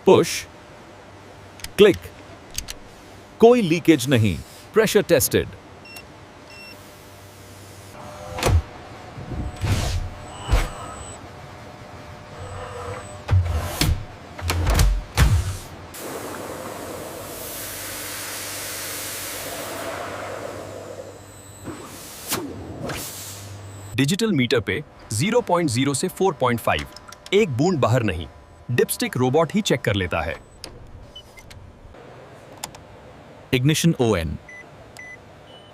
Push, click, कोई leakage नहीं, pressure tested. Digital meter पे 0.0 से 4.5, एक बूंद बाहर नहीं, डिपस्टिक रोबोट ही चेक कर लेता है। इग्निशन ON,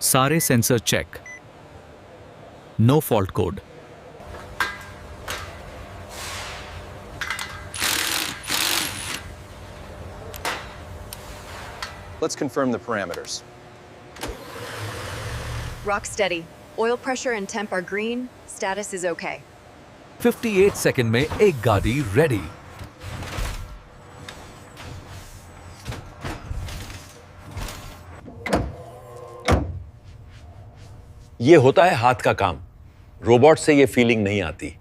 सारे sensor check, no fault code. Let's confirm the parameters. Rock steady. Oil pressure and temp are green. Status is okay. 58 second में एक गाड़ी रेडी। ये होता है हाथ का काम, रोबोट से ये फीलिंग नहीं आती।